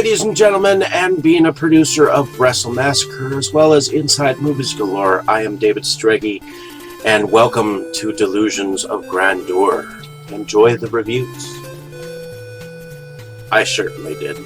ladies and gentlemen, and being a producer of Wrestle Massacre as well as Inside Movies Galore, I am David Strege, and welcome to Delusions of Grandeur. Enjoy the reviews. I certainly did.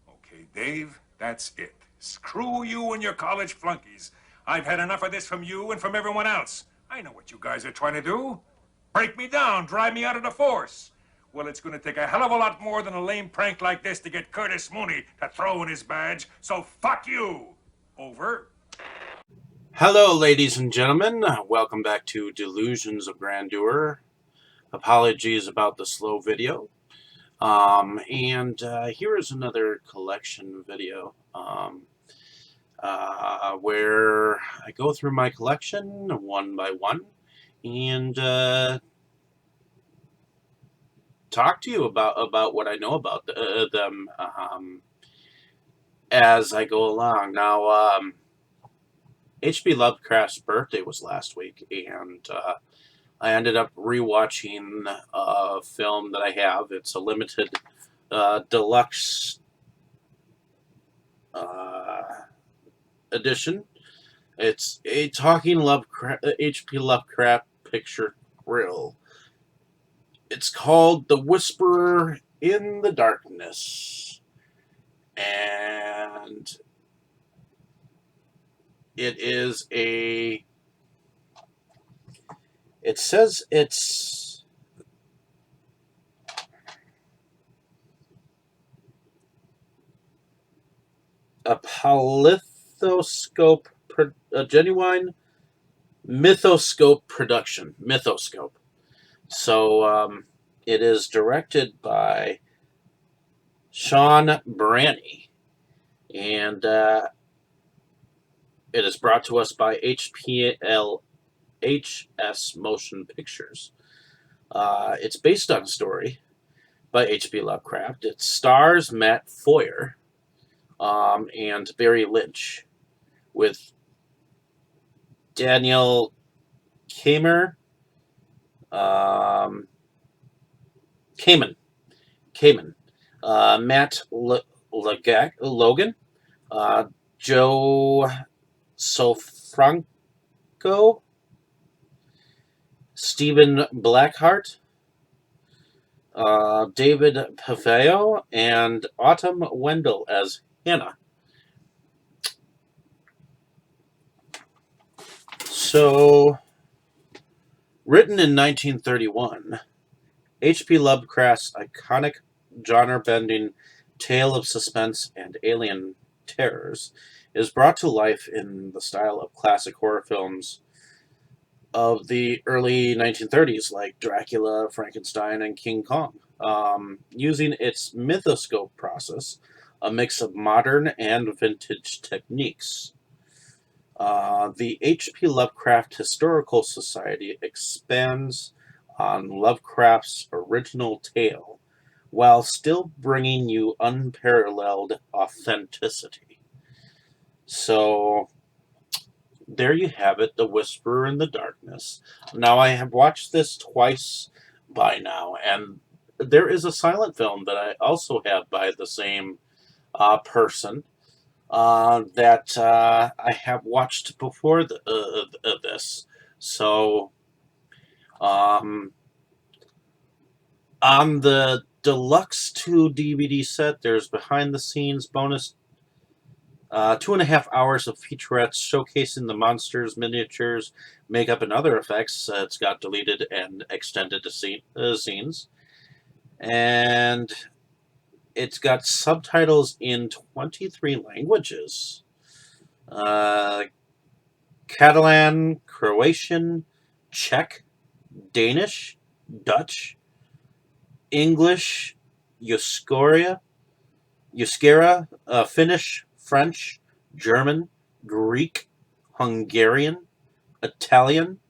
Okay, Dave, that's it. Screw you and your college flunkies. I've had enough of this from you and from everyone else. I know what you guys are trying to do. Break me down, drive me out of the force. Well, it's going to take a hell of a lot more than a lame prank like this to get Curtis Mooney to throw in his badge, so fuck you. Over. Hello, ladies and gentlemen. Welcome back to Delusions of Grandeur. Apologies about the slow video. Here is another collection video where I go through my collection one by one and talk to you about what I know about them as I go along. Now, H.P. Lovecraft's birthday was last week, and I ended up rewatching a film that I have. It's a limited deluxe edition. It's a talking H.P. Lovecraft picture grill. It's called The Whisperer in the Darkness, and it is a. It says it's a polythoscope, a genuine mythoscope production. Mythoscope. So it is directed by Sean Branney, and it is brought to us by HS Motion Pictures. It's based on a story by H.P. Lovecraft. It stars Matt Foyer and Barry Lynch, with Daniel Kamen, Matt Logan, Joe Sofranco, Stephen Blackheart, David Paveo, and Autumn Wendell as Hannah. So, written in 1931, H.P. Lovecraft's iconic genre-bending tale of suspense and alien terrors is brought to life in the style of classic horror films of the early 1930s, like Dracula, Frankenstein, and King Kong, using its mythoscope process, a mix of modern and vintage techniques. The H.P. Lovecraft Historical Society expands on Lovecraft's original tale while still bringing you unparalleled authenticity. So, there you have it, The Whisperer in the Darkness. Now, I have watched this twice by now, and there is a silent film that I also have by the same person that I have watched before this. So, on the Deluxe 2 DVD set, there's behind-the-scenes bonus 2.5 hours of featurettes showcasing the monsters, miniatures, makeup, and other effects. It's got deleted and extended scenes. And it's got subtitles in 23 languages. Uh, Catalan, Croatian, Czech, Danish, Dutch, English, Euskera, Finnish, French, German, Greek, Hungarian, Italian,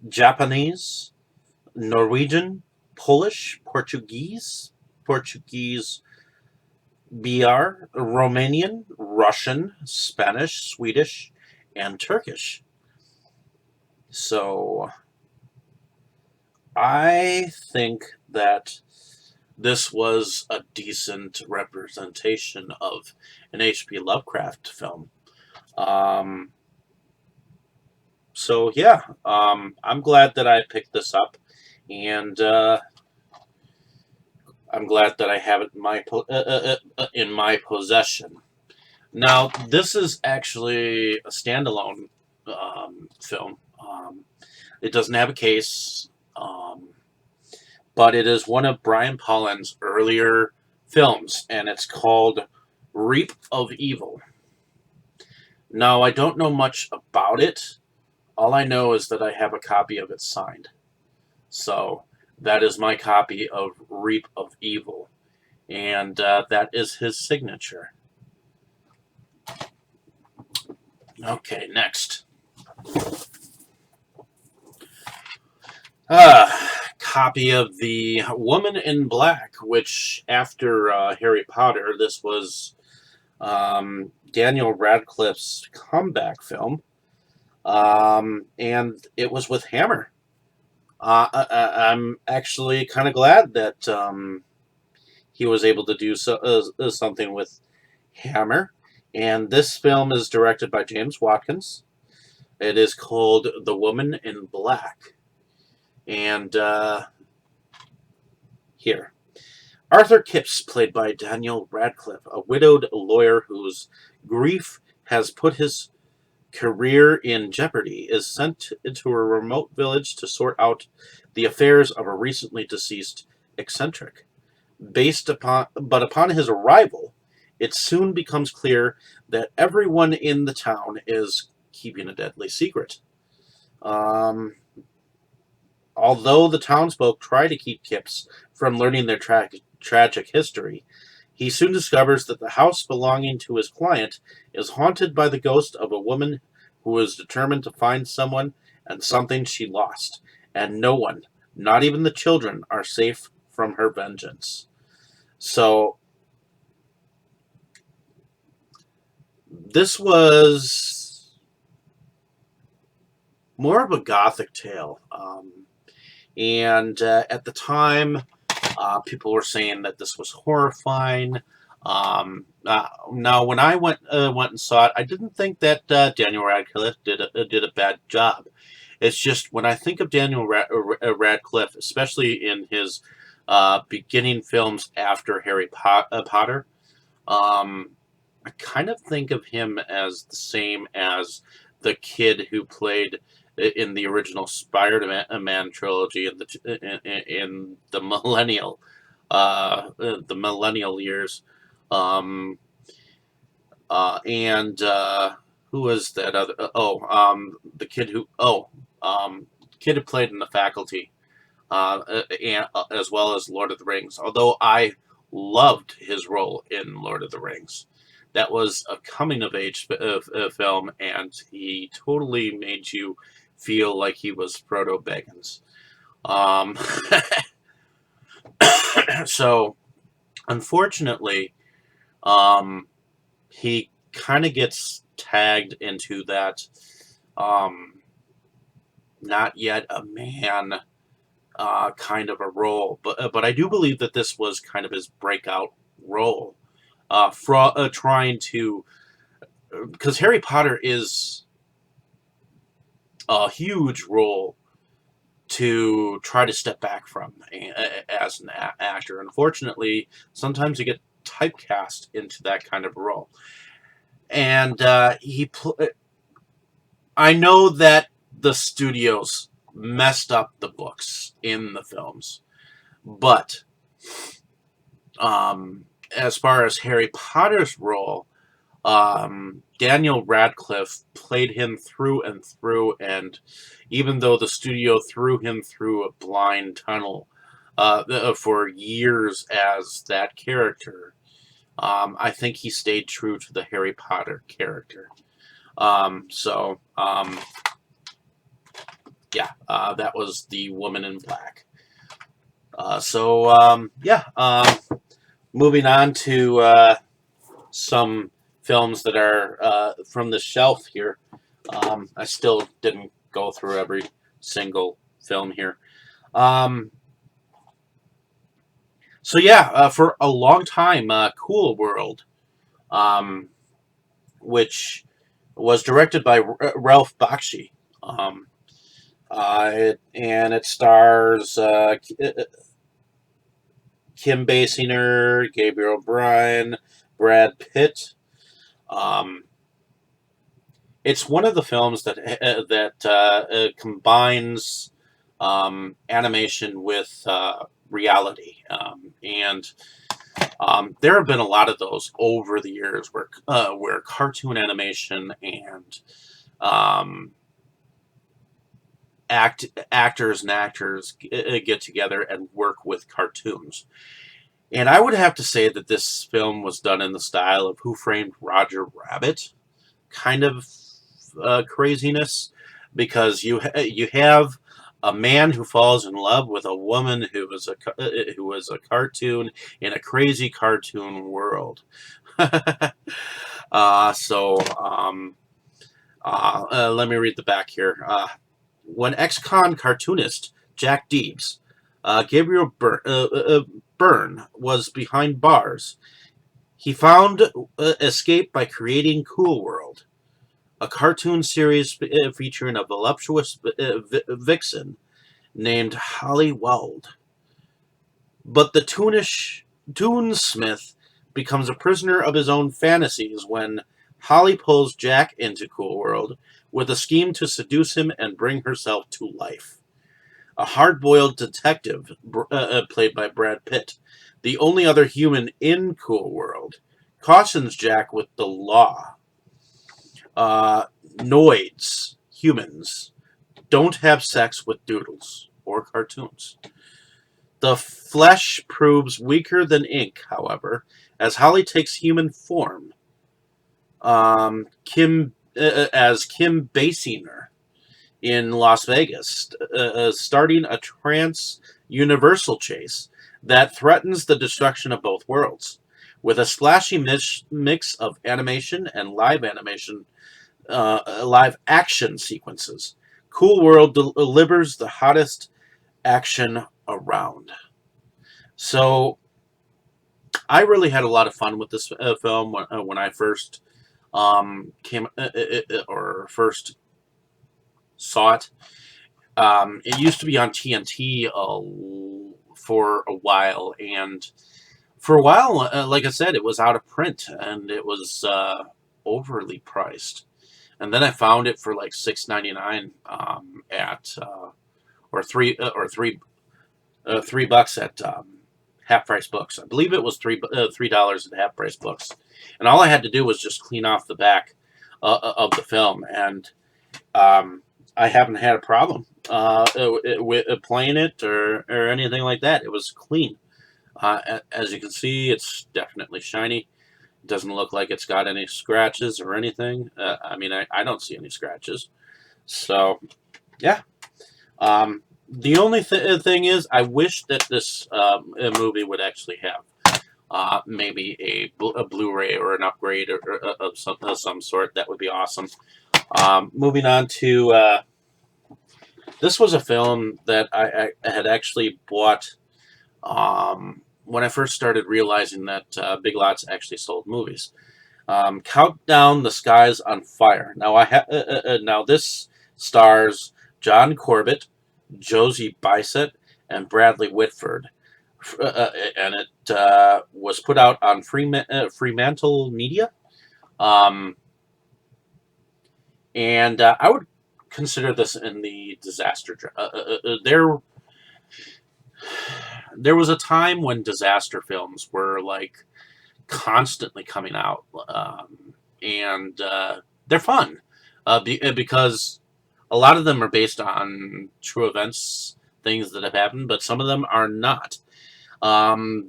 Japanese, Norwegian, Polish, Portuguese BR, Romanian, Russian, Spanish, Swedish, and Turkish. So I think that this was a decent representation of an H.P. Lovecraft film. Um, so yeah, I'm glad that I picked this up, and I'm glad that I have it in my possession. Now, this is actually a standalone film. It doesn't have a case, but it is one of Brian Pollan's earlier films, and it's called Reap of Evil. Now, I don't know much about it. All I know is that I have a copy of it signed. So, that is my copy of Reap of Evil. And that is his signature. Okay, next. Copy of The Woman in Black, which after Harry Potter, this was Daniel Radcliffe's comeback film. And it was with Hammer. I'm actually kind of glad that he was able to do something with Hammer. And this film is directed by James Watkins. It is called The Woman in Black. And here. Arthur Kipps, played by Daniel Radcliffe, a widowed lawyer whose grief has put his career in jeopardy, is sent into a remote village to sort out the affairs of a recently deceased eccentric. But upon his arrival, it soon becomes clear that everyone in the town is keeping a deadly secret. Although the townsfolk try to keep Kipps from learning their tragic history, he soon discovers that the house belonging to his client is haunted by the ghost of a woman who is determined to find someone and something she lost, and no one, not even the children, are safe from her vengeance. So, this was more of a gothic tale. And at the time, people were saying that this was horrifying. Now, when I went and saw it, I didn't think that Daniel Radcliffe did a bad job. It's just when I think of Daniel Radcliffe, especially in his beginning films after Harry Potter, I kind of think of him as the same as the kid who played in the original Spider-Man trilogy in the millennial years, um, and who was that other? The kid who played in The Faculty, and as well as Lord of the Rings. Although I loved his role in Lord of the Rings. That was a coming of age film, and he totally made you feel like he was Frodo Baggins. Um, so, unfortunately, he kind of gets tagged into that not yet a man kind of a role. But I do believe that this was kind of his breakout role. Trying to, because Harry Potter is a huge role to try to step back from as an actor. Unfortunately, sometimes you get typecast into that kind of role. and I know that the studios messed up the books in the films, but as far as Harry Potter's role, Daniel Radcliffe played him through and through, and even though the studio threw him through a blind tunnel for years as that character, I think he stayed true to the Harry Potter character. So, yeah, that was the Woman in Black. Moving on to some films that are from the shelf here. I still didn't go through every single film here. Um, for a long time, Cool World, um, which was directed by Ralph Bakshi. Um, it stars Kim Basinger, Gabriel Bryan, Brad Pitt. Um, it's one of the films that combines animation with reality, and there have been a lot of those over the years where cartoon animation and um, actors and actors get together and work with cartoons. And I would have to say that this film was done in the style of Who Framed Roger Rabbit kind of craziness, because you have a man who falls in love with a woman who was a cartoon in a crazy cartoon world. uh, so Let me read the back here. When ex-con cartoonist Jack Deebs, Gabriel Byrne was behind bars, he found escape by creating Cool World, a cartoon series featuring a voluptuous vixen named Holly Weld. But the Toonsmith becomes a prisoner of his own fantasies when Holly pulls Jack into Cool World with a scheme to seduce him and bring herself to life. A hard-boiled detective, played by Brad Pitt, the only other human in Cool World, cautions Jack with the law. Noids, humans, don't have sex with doodles or cartoons. The flesh proves weaker than ink, however, as Holly takes human form. As Kim Basinger in Las Vegas, starting a trans-universal chase that threatens the destruction of both worlds. With a splashy mix of animation and live action sequences, Cool World delivers the hottest action around. So I really had a lot of fun with this film when I first came or first saw it. It used to be on TNT for a while, and for a while, like I said, it was out of print and it was overly priced. And then I found it for like $6.99 at or $3 at Half Price Books. I believe it was $3 at Half Price Books, and all I had to do was just clean off the back of the film, and I haven't had a problem with playing it or anything like that. It was clean. As you can see, it's definitely shiny. It doesn't look like it's got any scratches or anything. I don't see any scratches. So, yeah. The only thing is, I wish that this movie would actually have maybe a Blu-ray or an upgrade of some sort. That would be awesome. Moving on to this was a film that I had actually bought when I first started realizing that Big Lots actually sold movies. Countdown the Skies on Fire. Now this stars John Corbett, Josie Bisett, and Bradley Whitford, and it was put out on Fremantle Media. Um, and I would consider this in the disaster. There was a time when disaster films were like constantly coming out, and they're fun because a lot of them are based on true events, things that have happened, but some of them are not.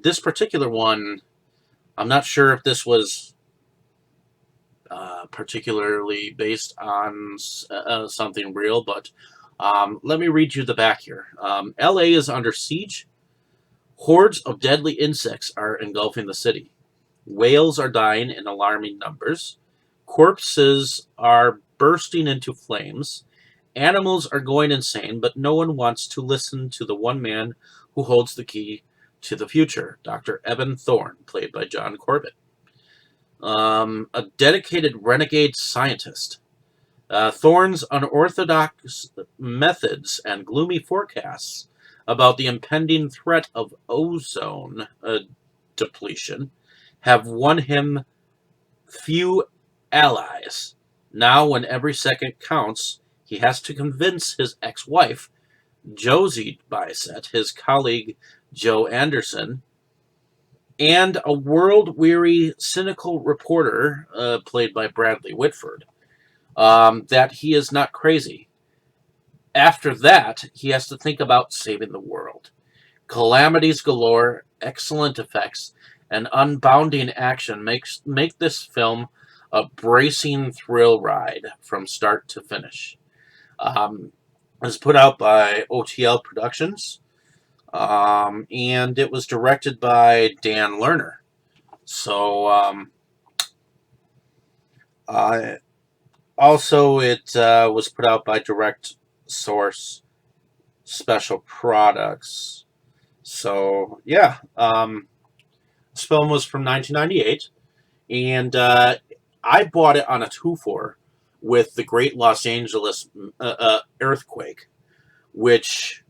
This particular one, I'm not sure if this was particularly based on something real, but let me read you the back here. LA is under siege. Hordes of deadly insects are engulfing the city. Whales are dying in alarming numbers. Corpses are bursting into flames. Animals are going insane, but no one wants to listen to the one man who holds the key to the future, Dr. Evan Thorne, played by John Corbett. A dedicated renegade scientist. Thorne's unorthodox methods and gloomy forecasts about the impending threat of ozone depletion have won him few allies. Now, when every second counts, he has to convince his ex-wife, Josie Bisset, his colleague, Joe Anderson, and a world-weary, cynical reporter, played by Bradley Whitford, that he is not crazy. After that, he has to think about saving the world. Calamities galore, excellent effects, and unbounding action make this film a bracing thrill ride from start to finish. It was put out by OTL Productions, and it was directed by Dan Lerner. So, uh, also it was put out by Direct Source Special Products. So, yeah, this film was from 1998, and I bought it on a 2-4 with the Great Los Angeles earthquake, which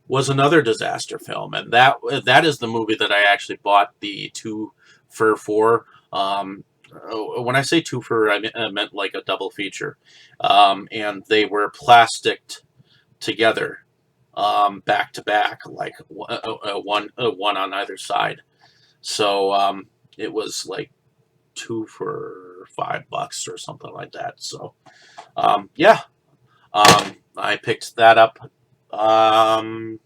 was another disaster film, and that is the movie that I actually bought the 2 for 4. When I say 2 for, I meant like a double feature, and they were plasticked together, back to back, like one on either side. So it was like 2 for $5 or something like that. So yeah, I picked that up when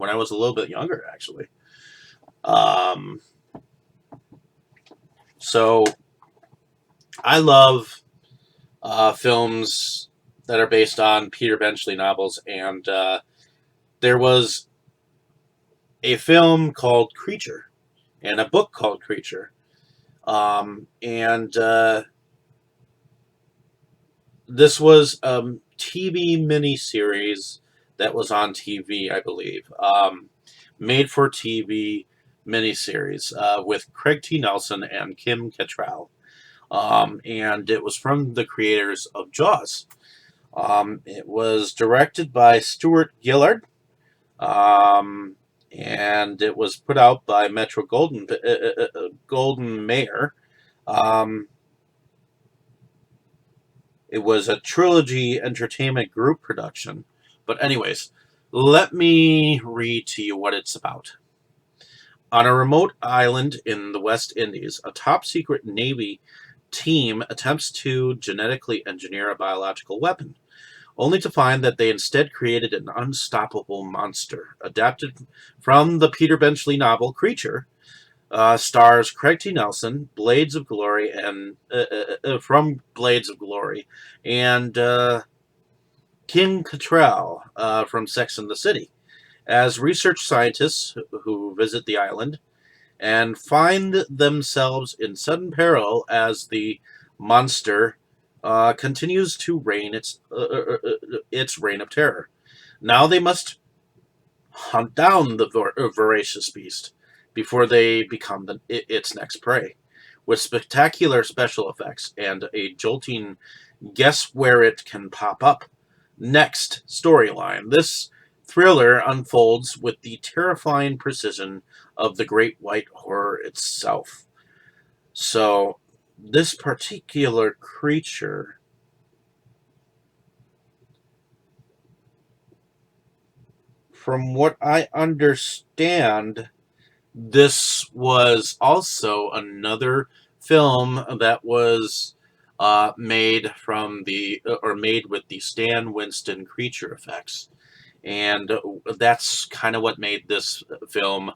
I was a little bit younger, actually. Um, so I love films that are based on Peter Benchley novels, and there was a film called Creature and a book called Creature. And this was a TV miniseries that was on TV, I believe. Made for TV miniseries with Craig T. Nelson and Kim Cattrall. And it was from the creators of Jaws. It was directed by Stuart Gillard. And it was put out by Metro Golden Mayer. It was a Trilogy Entertainment Group production. But anyways, let me read to you what it's about. On a remote island in the West Indies, a top-secret Navy team attempts to genetically engineer a biological weapon, only to find that they instead created an unstoppable monster. Adapted from the Peter Benchley novel Creature, stars Craig T. Nelson, Blades of Glory, and from Blades of Glory, and Kim Cattrall from Sex and the City, as research scientists who visit the island and find themselves in sudden peril as the monster continues to reign its reign of terror. Now they must hunt down the voracious beast before they become its next prey. With spectacular special effects and a jolting guess where it can pop up next storyline, this thriller unfolds with the terrifying precision of the great white horror itself. So, this particular creature, from what I understand, this was also another film that was made from the or made with the Stan Winston creature effects, and that's kind of what made this film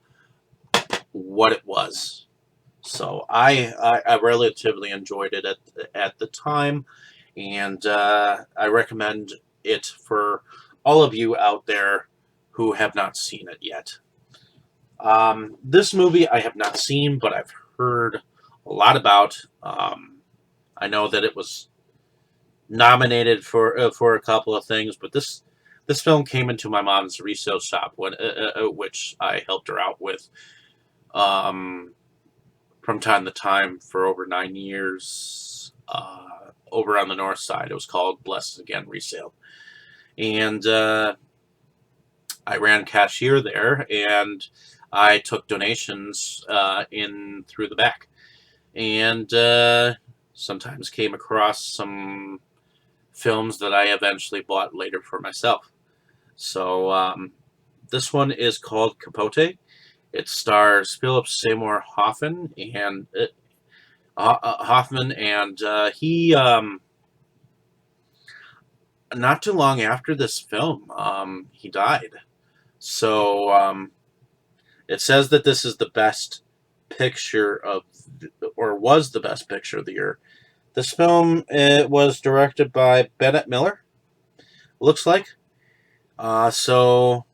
what it was. So I relatively enjoyed it at the time, and I recommend it for all of you out there who have not seen it yet. This movie I have not seen, but I've heard a lot about. I know that it was nominated for a couple of things, but this film came into my mom's resale shop which I helped her out with um, from time to time for over 9 years. Over on the north side, it was called Blessed Again Resale, and I ran cashier there, and I took donations in through the back, and sometimes came across some films that I eventually bought later for myself. So this one is called Capote. It stars Philip Seymour Hoffman, and he not too long after this film, he died. So it says that this is the best picture of, or was the best picture of the year. This film it was directed by Bennett Miller. Looks like. So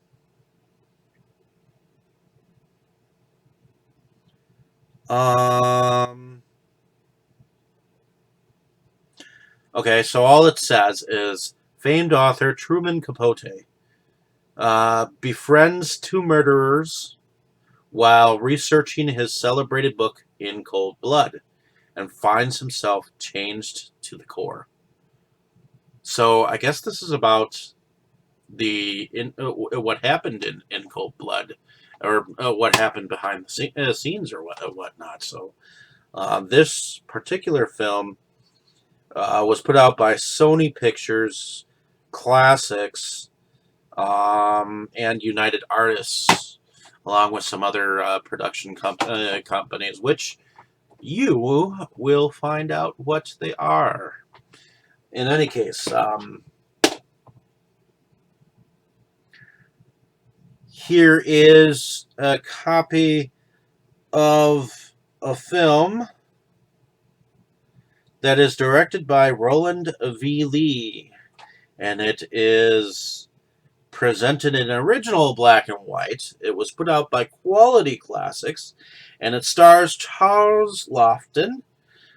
um, okay. So all it says is famed author Truman Capote befriends two murderers while researching his celebrated book In Cold Blood, and finds himself changed to the core. So I guess this is about what happened in Cold Blood, or what happened behind the scenes, or whatnot. So this particular film was put out by Sony Pictures Classics and United Artists, along with some other production companies, which you will find out what they are. In any case, here is a copy of a film that is directed by Roland V. Lee, and it is presented in original black and white. It was put out by Quality Classics, and it stars Charles Lofton,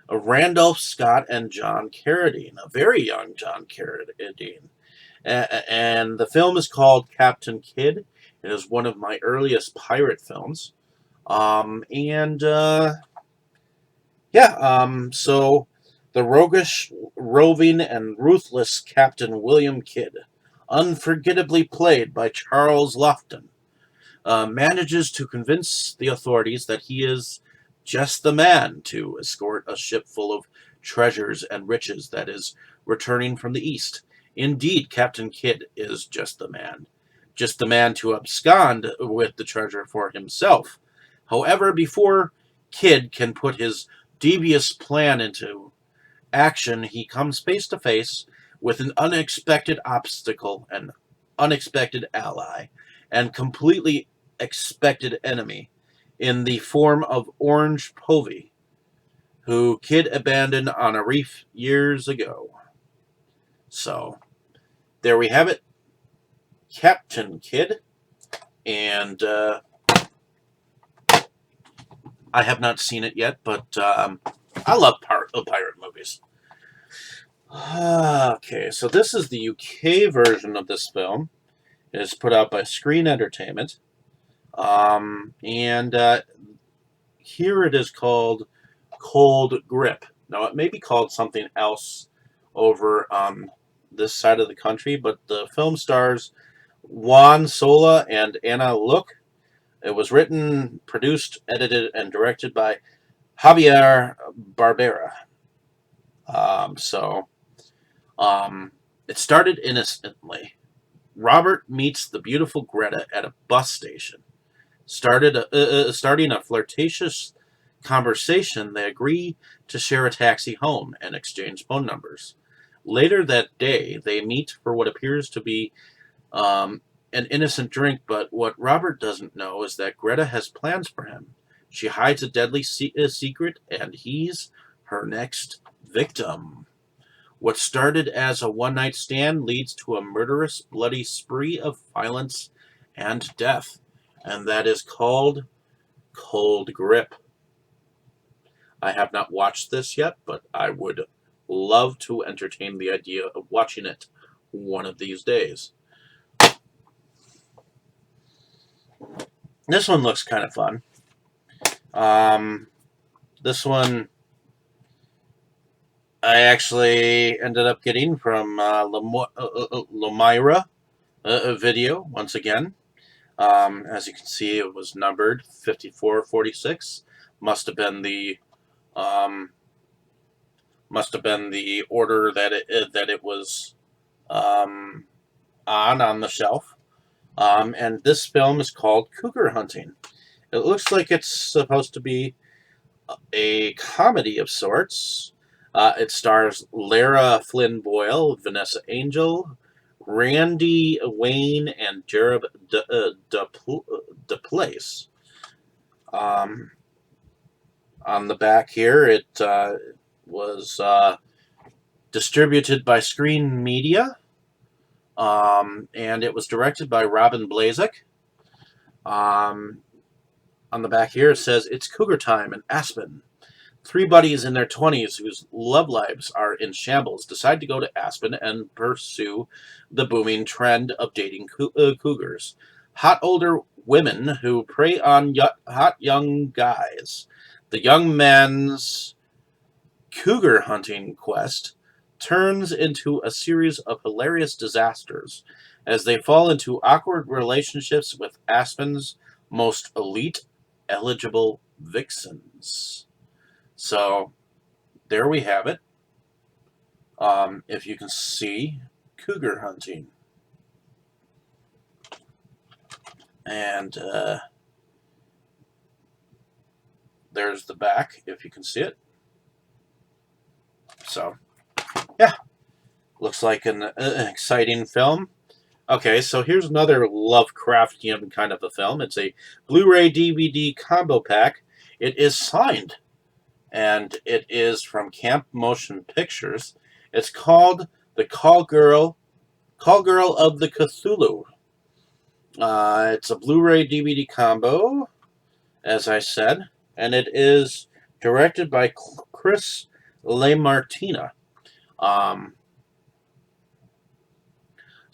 Randolph Scott, and John Carradine, a very young John Carradine. And the film is called Captain Kidd. It is one of my earliest pirate films. And yeah, so the roguish, roving, and ruthless Captain William Kidd, unforgettably played by Charles Lofton, manages to convince the authorities that he is just the man to escort a ship full of treasures and riches that is returning from the east. Indeed, Captain Kidd is just the man to abscond with the treasure for himself. However, before Kidd can put his devious plan into action, he comes face to face with an unexpected obstacle, an unexpected ally, and completely expected enemy in the form of Orange Povey, who Kidd abandoned on a reef years ago. So, there we have it, Captain Kidd, and I have not seen it yet, but I love pirate movies. Okay, so this is the UK version of this film. It is put out by Screen Entertainment. And here it is called Cold Grip. Now, it may be called something else over on this side of the country, but the film stars Juan Sola and Anna Look. It was written, produced, edited, and directed by Javier Barbera. Um, so um, it started innocently. Robert meets the beautiful Greta at a bus station. Starting a flirtatious conversation, they agree to share a taxi home and exchange phone numbers. Later that day, they meet for what appears to be um, an innocent drink, but what Robert doesn't know is that Greta has plans for him. She hides a deadly secret, and he's her next victim. What started as a one night stand leads to a murderous, bloody spree of violence and death, and that is called Cold Grip. I have not watched this yet, but I would love to entertain the idea of watching it one of these days. This one looks kind of fun. Um, this one I actually ended up getting from Lomira video once again. As you can see, it was numbered 5446. Must have been the um, must have been the order that it was um, on the shelf. And this film is called Cougar Hunting. It looks like it's supposed to be a comedy of sorts. It stars Lara Flynn Boyle, Vanessa Angel, Randy Wayne, and Jared DePlace. Um, on the back here, it was distributed by Screen Media, and it was directed by Robin Blazek. Um, on the back here, it says it's Cougar time in Aspen. Three buddies in their 20s whose love lives are in shambles decide to go to Aspen and pursue the booming trend of dating cougars. Hot older women who prey on hot young guys. The young man's cougar hunting quest turns into a series of hilarious disasters as they fall into awkward relationships with Aspen's most elite eligible vixens. So there we have it. If you can see, cougar hunting. And there's the back, if you can see it. So, yeah, looks like an exciting film. Okay, so here's another Lovecraftian kind of a film. It's a Blu-ray DVD combo pack. It is signed, and it is from Camp Motion Pictures. It's called The Call Girl of the Cthulhu. It's a Blu-ray DVD combo, as I said, and it is directed by Chris LaMartina. Um,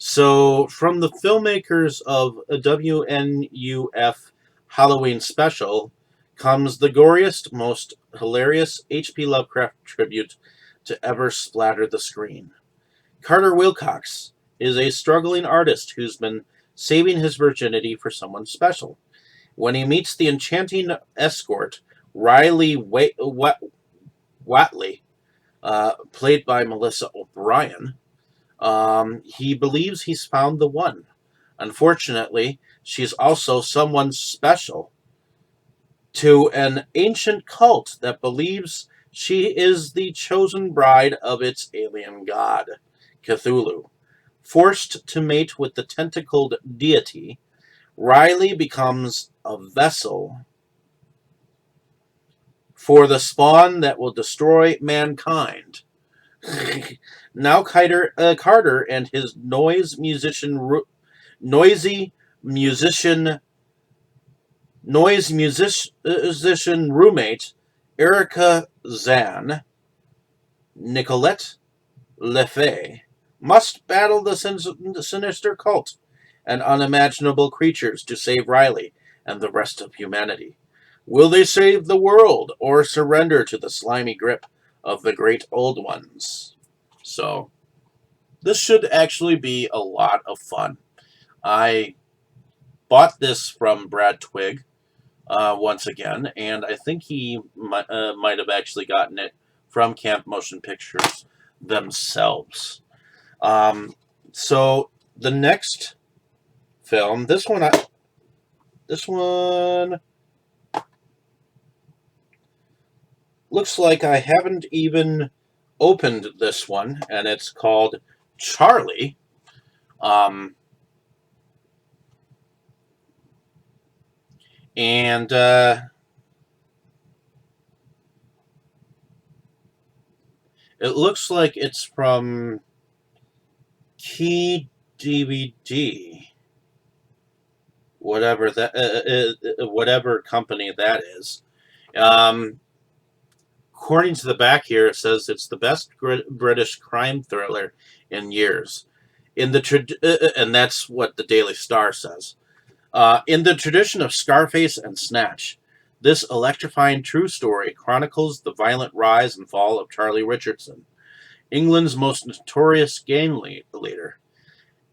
so, from the filmmakers of a WNUF Halloween Special comes the goriest, most hilarious H.P. Lovecraft tribute to ever splatter the screen. Carter Wilcox is a struggling artist who's been saving his virginity for someone special. When he meets the enchanting escort, Riley Watley, played by Melissa O'Brien, he believes he's found the one. Unfortunately, she's also someone special to an ancient cult that believes she is the chosen bride of its alien god, Cthulhu. Forced to mate with the tentacled deity, Riley becomes a vessel for the spawn that will destroy mankind. Now Carter and his noisy musician musician roommate Erica Zan, Nicolette Lefay, must battle the sinister cult and unimaginable creatures to save Riley and the rest of humanity. Will they save the world or surrender to the slimy grip of the great old ones? So, this should actually be a lot of fun. I bought this from Brad Twigg once again, and I think he might have actually gotten it from Camp Motion Pictures themselves. Um, so the next film, this one looks like I haven't even opened this one, and it's called Charlie. Um, and it looks like it's from Key DVD, whatever company that is. Um, According to the back here, it says it's the best British crime thriller in years. And that's what the Daily Star says. In the tradition of Scarface and Snatch, this electrifying true story chronicles the violent rise and fall of Charlie Richardson, England's most notorious gang leader.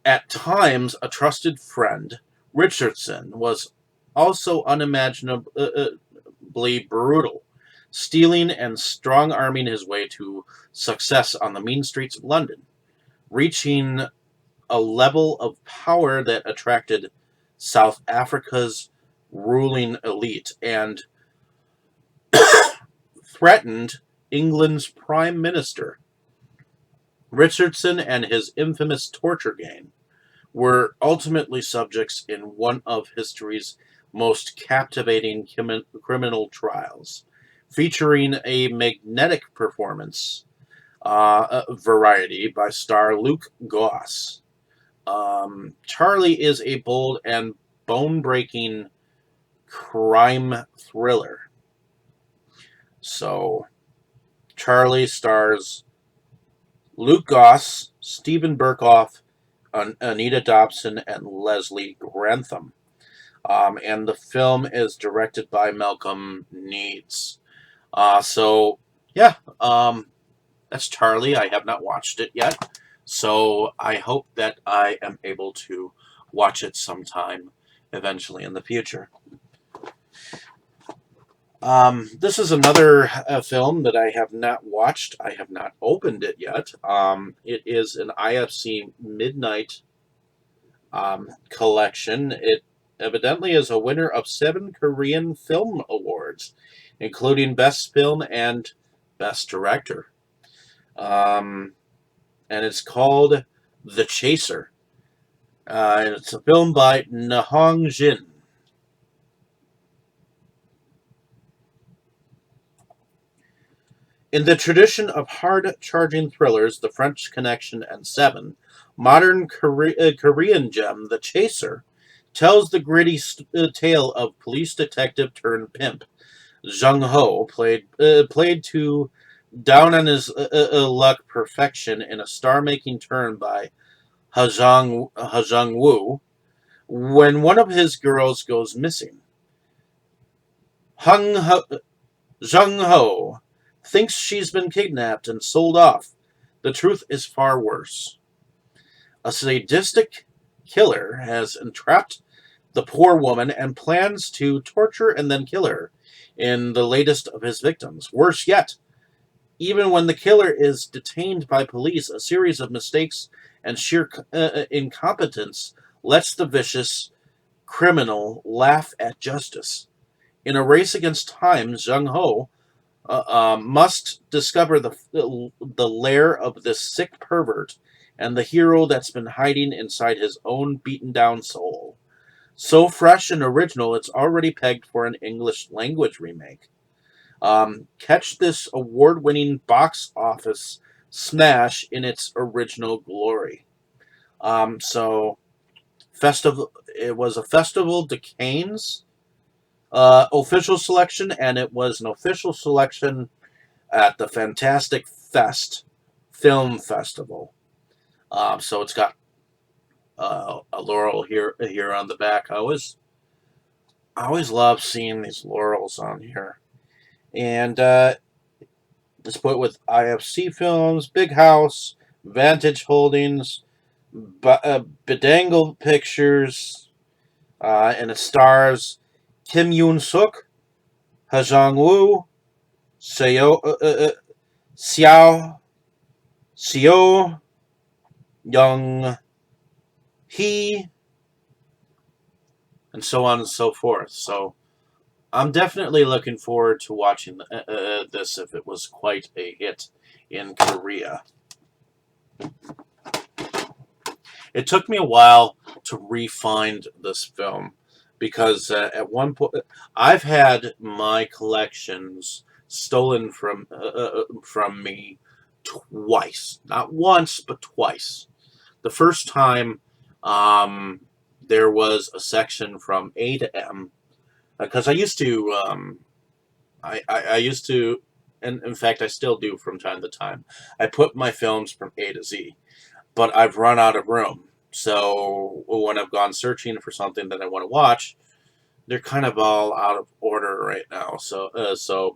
At times a trusted friend, Richardson was also unimaginably brutal, stealing and strong-arming his way to success on the mean streets of London, reaching a level of power that attracted South Africa's ruling elite and threatened England's prime minister. Richardson and his infamous torture gang were ultimately subjects in one of history's most captivating criminal trials, featuring a magnetic performance variety by star Luke Goss. Charlie is a bold and bone-breaking crime thriller. So, Charlie stars Luke Goss, Stephen Burkoff, Anita Dobson, and Leslie Grantham. And the film is directed by Malcolm Needs. So, yeah, that's Charlie. I have not watched it yet. So I hope that I am able to watch it sometime eventually in the future. This is another film that I have not watched. I have not opened it yet. It is an IFC Midnight collection. It evidently is a winner of 7 Korean Film Awards, including Best Film and Best Director. And it's called The Chaser. And it's a film by Nahong Jin. In the tradition of hard-charging thrillers, The French Connection and Seven, modern Korean gem The Chaser tells the gritty tale of police detective turned pimp Jung Ho, played to down on his luck perfection in a star-making turn by Ha Jung Woo, when one of his girls goes missing. Jung Ho thinks she's been kidnapped and sold off. The truth is far worse. A sadistic killer has entrapped the poor woman and plans to torture and then kill her in the latest of his victims. Worse yet, even when the killer is detained by police, a series of mistakes and sheer incompetence lets the vicious criminal laugh at justice. In a race against time, Jung Ho must discover the lair of this sick pervert and the hero that's been hiding inside his own beaten down soul. So fresh and original, it's already pegged for an English language remake. Catch this award-winning box office smash in its original glory. So festival. It was a Festival de Cannes official selection, and it was an official selection at the Fantastic Fest Film Festival. So it's got a laurel here on the back. I always love seeing these laurels on here, and let's put it with IFC Films, Big House, Vantage Holdings, Bedangle Pictures, and it stars Kim Yoon Suk, Ha Jong Woo, Seo, Xiao, Seo Young Hee, and so on and so forth. So I'm definitely looking forward to watching this if it was quite a hit in Korea. It took me a while to re-find this film because at one point I've had my collections stolen from me twice, not once but twice. The first time, um, there was a section from A to M because I used to I used to, and in fact I still do from time to time. I put my films from A to Z, but I've run out of room. So when I've gone searching for something that I want to watch, they're kind of all out of order right now.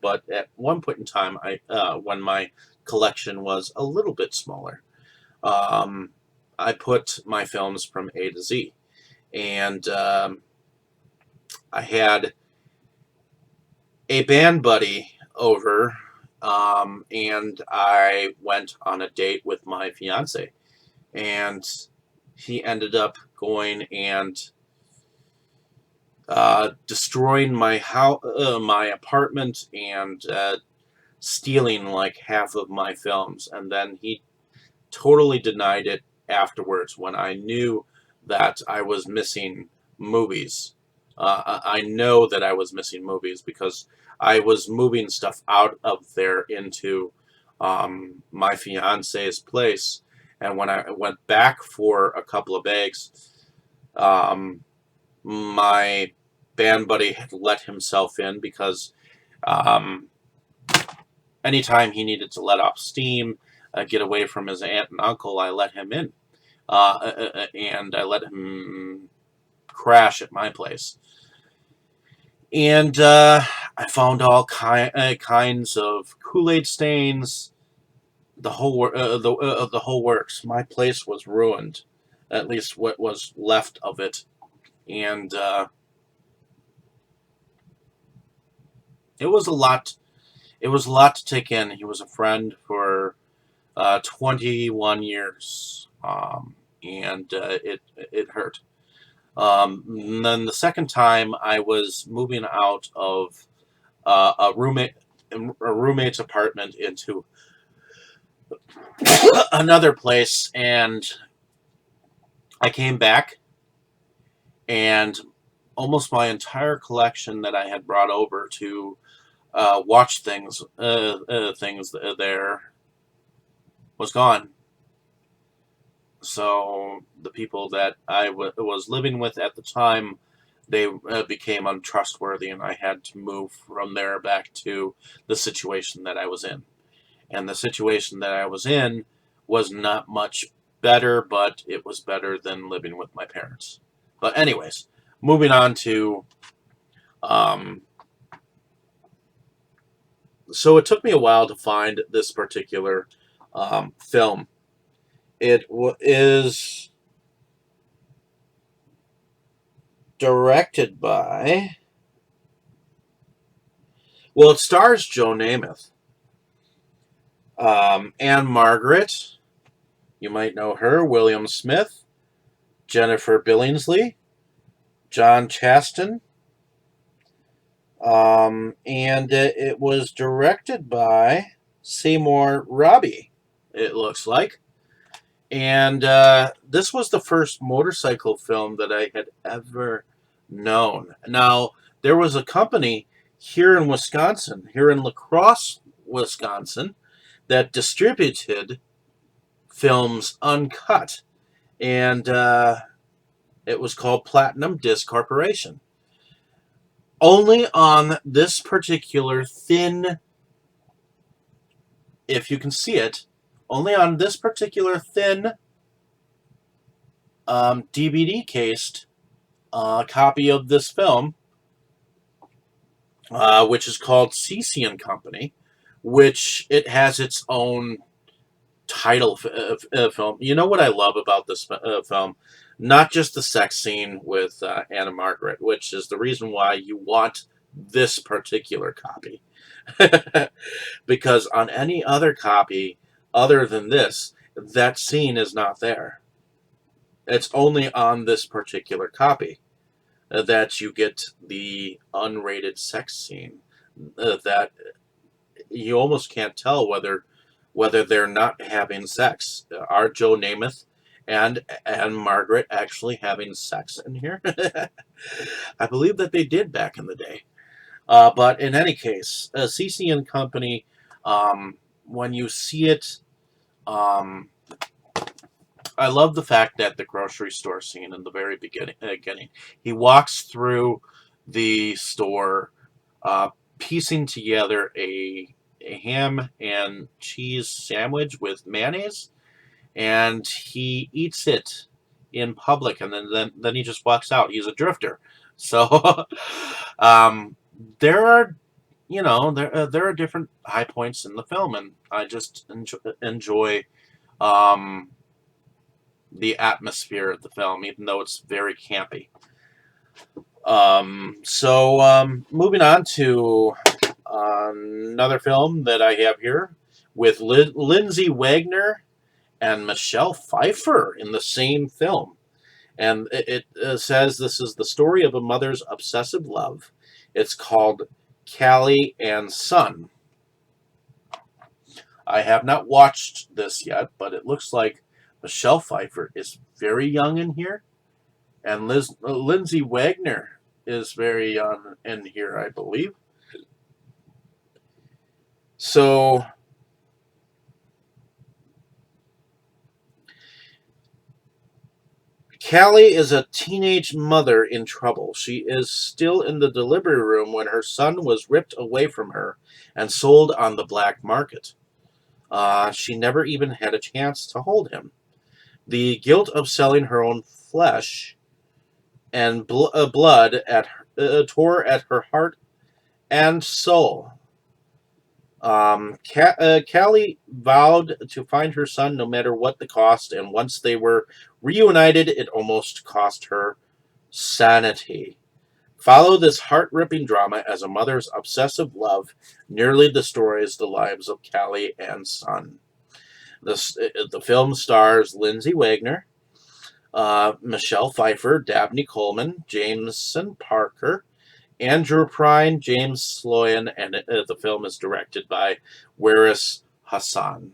But at one point in time, when my collection was a little bit smaller, um, I put my films from A to Z, and I had a band buddy over, and I went on a date with my fiance, and he ended up going and destroying my apartment, and stealing like half of my films, and then he totally denied it afterwards when I knew that I was missing movies. I know that I was missing movies because I was moving stuff out of there into my fiance's place. And when I went back for a couple of bags, um, my band buddy had let himself in because um, anytime he needed to let off steam, get away from his aunt and uncle, I let him in. And I let him crash at my place. And I found all kinds of Kool-Aid stains, the whole works. My place was ruined, at least what was left of it, and it was a lot. It was a lot to take in. He was a friend for 21 years, and it hurt. And then the second time, I was moving out of a roommate's apartment into another place, and I came back, and almost my entire collection that I had brought over to watch things there was gone. So the people that I was living with at the time, they became untrustworthy, and I had to move from there back to the situation that I was in. And the situation that I was in was not much better, but it was better than living with my parents. But anyways, moving on to um, so it took me a while to find this particular film. Is directed by, well, it stars Joe Namath, Anne Margaret, you might know her, William Smith, Jennifer Billingsley, John Chaston, and it was directed by Seymour Robbie, it looks like. And this was the first motorcycle film that I had ever known. Now, there was a company here in Wisconsin, here in La Crosse, Wisconsin, that distributed films uncut. And it was called Platinum Disc Corporation. Only on this particular thin, if you can see it, only on this particular thin DVD cased copy of this film, which is called CC and Company, which it has its own title film. You know what I love about this film? Not just the sex scene with Anna Margaret, which is the reason why you want this particular copy. Because on any other copy other than this, that scene is not there. It's only on this particular copy that you get the unrated sex scene that you almost can't tell whether they're not having sex. Are Joe Namath and Margaret actually having sex in here? I believe that they did back in the day. But in any case, CC and Company, when you see it, um, I love the fact that the grocery store scene in the very beginning, he walks through the store, uh, piecing together a ham and cheese sandwich with mayonnaise, and he eats it in public, and then he just walks out. He's a drifter, so um, there are there are different high points in the film, and I just enjoy um, the atmosphere of the film, even though it's very campy. Moving on to another film that I have here with Lindsay Wagner and Michelle Pfeiffer in the same film. And it says this is the story of a mother's obsessive love. It's called Callie and Son. I have not watched this yet, but it looks like Michelle Pfeiffer is very young in here, and Lindsay Wagner is very young in here, I believe. So Callie is a teenage mother in trouble. She is still in the delivery room when her son was ripped away from her and sold on the black market. She never even had a chance to hold him. The guilt of selling her own flesh and blood tore at her heart and soul. Callie vowed to find her son no matter what the cost, and once they were reunited, it almost cost her sanity. Follow this heart-ripping drama as a mother's obsessive love nearly destroys the lives of Callie and son. The film stars Lindsay Wagner, Michelle Pfeiffer, Dabney Coleman, Jameson Parker, Andrew Prine, James Sloyan, and the film is directed by Waris Hassan.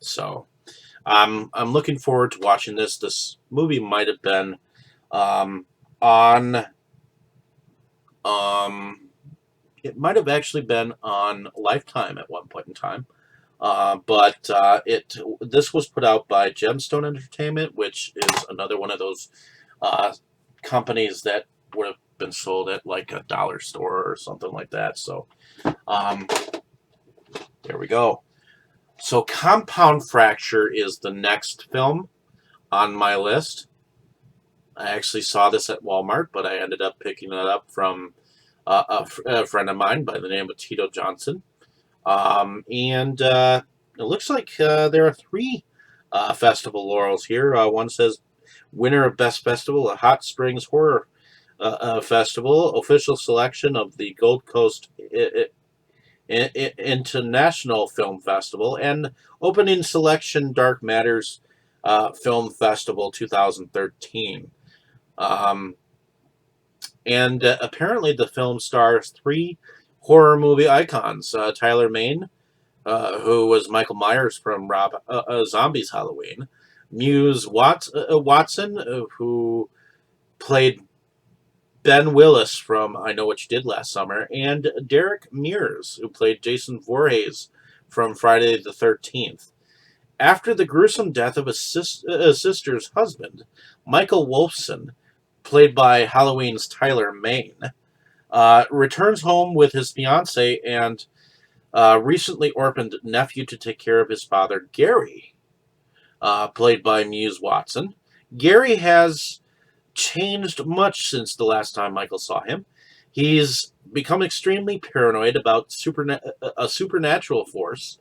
So I'm looking forward to watching this. This movie might have been on it might have actually been on Lifetime at one point in time. But this was put out by Gemstone Entertainment, which is another one of those companies that would have been sold at like a dollar store or something like that. So um, there we go. So Compound Fracture is the next film on my list. I actually saw this at Walmart, but I ended up picking it up from a friend of mine by the name of Tito Johnson. And it looks like there are three festival laurels here. One says winner of Best Festival, a Hot Springs Horror Festival, official selection of the Gold Coast International Film Festival, and opening selection Dark Matters Film Festival 2013. Um, and apparently the film stars three horror movie icons. Tyler Mane, who was Michael Myers from Rob Zombie's Halloween. Muse Watson, who played Ben Willis from I Know What You Did Last Summer, and Derek Mears, who played Jason Voorhees from Friday the 13th. After the gruesome death of his sister's husband, Michael Wolfson, played by Halloween's Tyler Mane, returns home with his fiancee and recently orphaned nephew to take care of his father, Gary, played by Muse Watson. Gary has changed much since the last time Michael saw him. He's become extremely paranoid about a supernatural force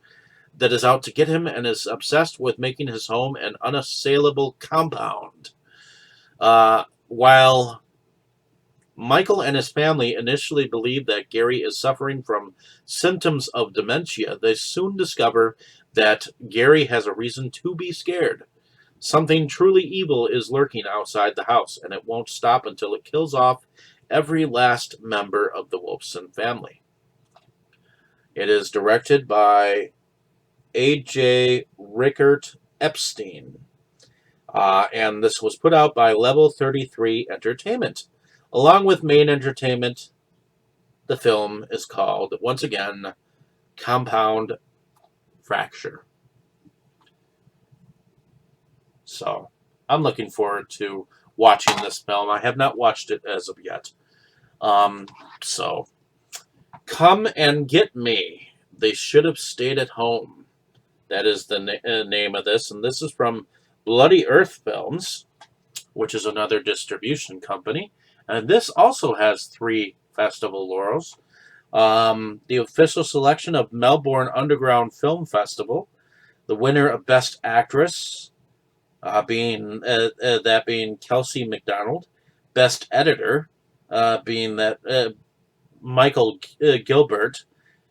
that is out to get him and is obsessed with making his home an unassailable compound. While Michael and his family initially believe that Gary is suffering from symptoms of dementia, they soon discover that Gary has a reason to be scared. Something truly evil is lurking outside the house, and it won't stop until it kills off every last member of the Wolfson family. It is directed by A.J. Rickert Epstein, and this was put out by Level 33 Entertainment. Along with Main Entertainment, the film is called, once again, Compound Fracture. So, I'm looking forward to watching this film. I have not watched it as of yet. So, Come and Get Me. They Should Have Stayed at Home. That is the name of this, and this is from Bloody Earth Films, which is another distribution company. And this also has 3 festival laurels. The official selection of Melbourne Underground Film Festival, the winner of Best Actress, being Kelsey MacDonald, Best Editor, being that Michael Gilbert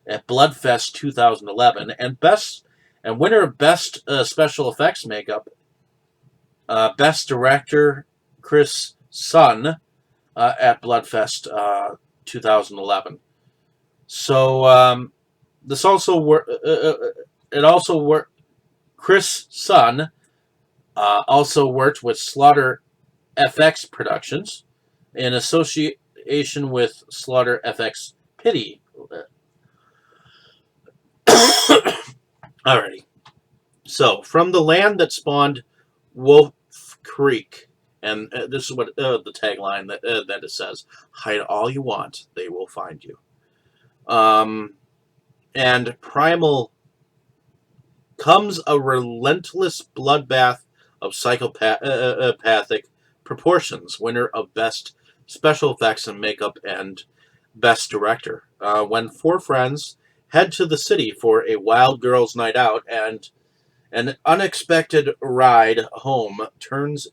at Bloodfest 2011, and winner of Best Special Effects Makeup, Best Director Chris Sun at Bloodfest 2011. So this also Chris Sun also worked with Slaughter FX Productions in association with Slaughter FX Pity. Alrighty. So, from the land that spawned Wolf Creek, and this is what the tagline that it says: "Hide all you want, they will find you." And primal comes a relentless bloodbath of psychopathic proportions. Winner of Best Special Effects and Makeup and Best Director. When 4 friends head to the city for a wild girls' night out, and an unexpected ride home turns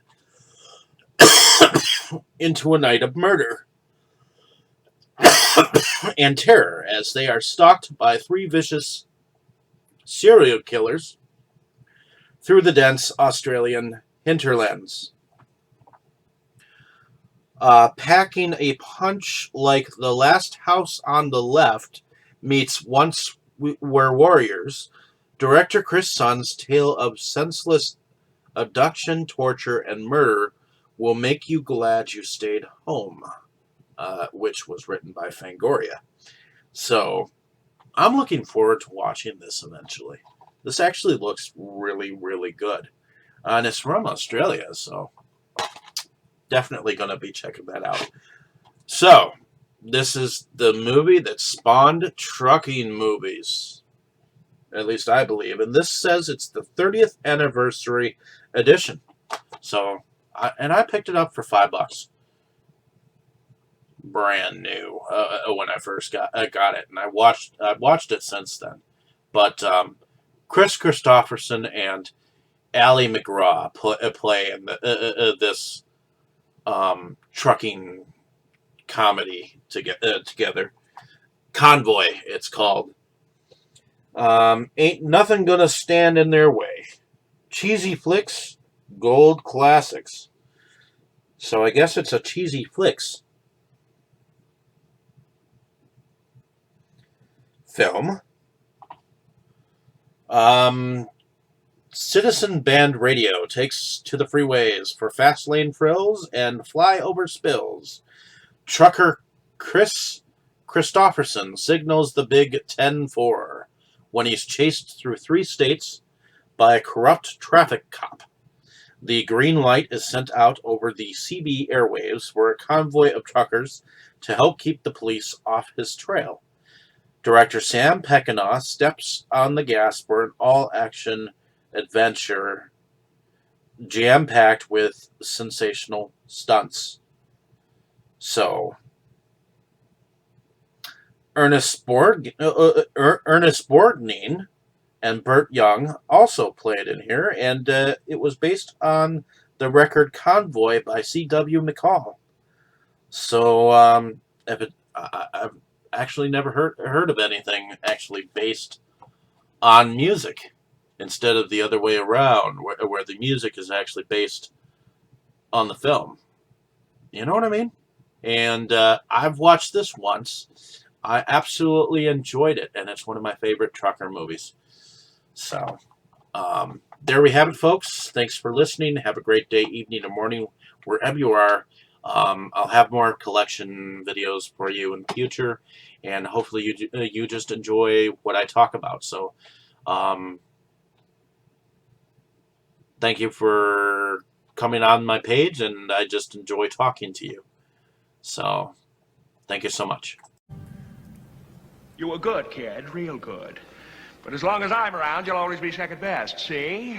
into a night of murder and terror as they are stalked by 3 vicious serial killers through the dense Australian hinterlands. Packing a punch like The Last House on the Left meets Once Were Warriors, director Chris Sun's tale of senseless abduction, torture, and murder will make you glad you stayed home, which was written by Fangoria. So, I'm looking forward to watching this eventually. This actually looks really, really good. And it's from Australia, so definitely going to be checking that out. So, this is the movie that spawned trucking movies. At least I believe. And this says it's the 30th anniversary edition. So, I picked it up for $5. Brand new when I first got it, and I've watched it since then. But Chris Christopherson and Ali McGraw play in this trucking comedy together. Convoy, it's called. Ain't nothing gonna stand in their way. Cheesy flicks, gold classics. So I guess it's a cheesy flicks film. Citizen Band Radio takes to the freeways for fast lane frills and flyover spills. Trucker Chris Christopherson signals the big 10-4 when he's chased through 3 states by a corrupt traffic cop. The green light is sent out over the CB airwaves for a convoy of truckers to help keep the police off his trail. Director Sam Peckinpah steps on the gas for an all-action adventure jam-packed with sensational stunts. So, Ernest Borgnine and Burt Young also played in here, and it was based on the record Convoy by C.W. McCall. So if it, I've actually never heard of anything actually based on music instead of the other way around, where the music is actually based on the film. You know what I mean? And I've watched this once. I absolutely enjoyed it, and it's one of my favorite trucker movies. So there we have it, folks. Thanks for listening. Have a great day, evening, or morning, wherever you are. I'll have more collection videos for you in the future, and hopefully you just enjoy what I talk about. So, thank you for coming on my page, and I just enjoy talking to you. So, thank you so much. You were good, kid, real good. But as long as I'm around, you'll always be second best, see?